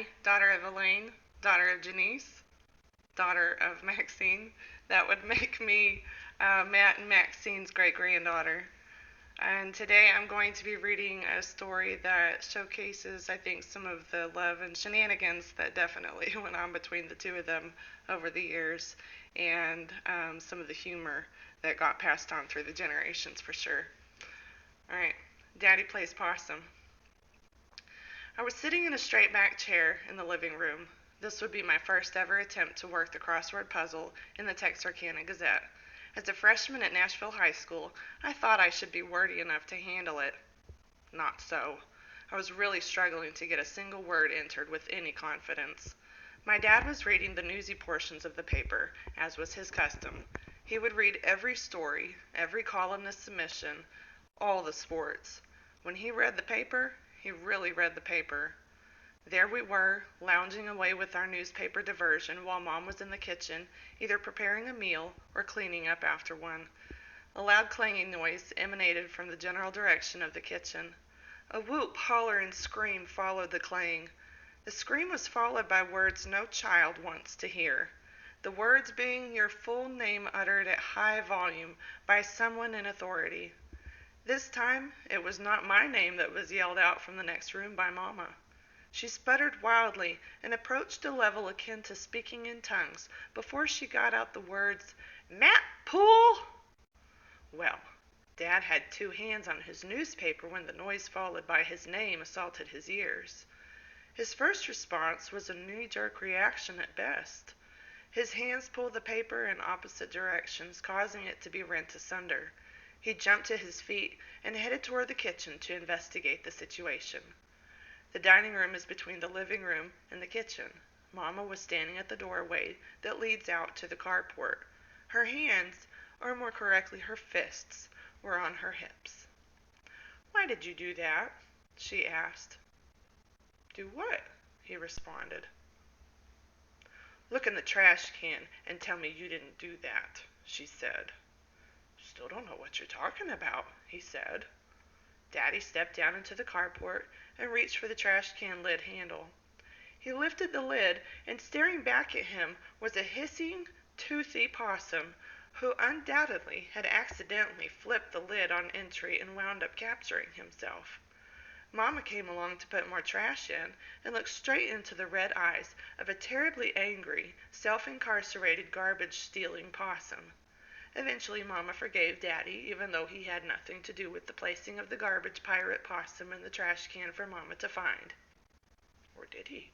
Daddy, daughter of Elaine, daughter of Janice, daughter of Maxine. That would make me Matt and Maxine's great granddaughter. And today I'm going to be reading a story that showcases, I think, some of the love and shenanigans that definitely went on between the two of them over the years, and some of the humor that got passed on through the generations for sure. All right, Daddy Plays Possum. I was sitting in a straight back chair in the living room. This would be my first ever attempt to work the crossword puzzle in the Texarkana Gazette. As a freshman at Nashville High School, I thought I should be wordy enough to handle it. Not so. I was really struggling to get a single word entered with any confidence. My dad was reading the newsy portions of the paper, as was his custom. He would read every story, every columnist submission, all the sports. When he read the paper, he really read the paper. There we were, lounging away with our newspaper diversion while Mom was in the kitchen, either preparing a meal or cleaning up after one. A loud clanging noise emanated from the general direction of the kitchen. A whoop, holler, and scream followed the clang. The scream was followed by words no child wants to hear. The words being your full name uttered at high volume by someone in authority. This time, it was not my name that was yelled out from the next room by Mama. She sputtered wildly and approached a level akin to speaking in tongues before she got out the words, "Matt Poole!" Well, Dad had two hands on his newspaper when the noise followed by his name assaulted his ears. His first response was a knee-jerk reaction at best. His hands pulled the paper in opposite directions, causing it to be rent asunder. He jumped to his feet and headed toward the kitchen to investigate the situation. The dining room is between the living room and the kitchen. Mama was standing at the doorway that leads out to the carport. Her hands, or more correctly her fists, were on her hips. "Why did you do that?" she asked. "Do what?" he responded. "Look in the trash can and tell me you didn't do that," she said. "Still don't know what you're talking about," he said. Daddy stepped down into the carport and reached for the trash can lid handle. He lifted the lid, and staring back at him was a hissing, toothy possum who undoubtedly had accidentally flipped the lid on entry and wound up capturing himself. Mama came along to put more trash in and looked straight into the red eyes of a terribly angry, self-incarcerated garbage-stealing possum. Eventually, Mama forgave Daddy, even though he had nothing to do with the placing of the garbage pirate possum in the trash can for Mama to find. Or did he?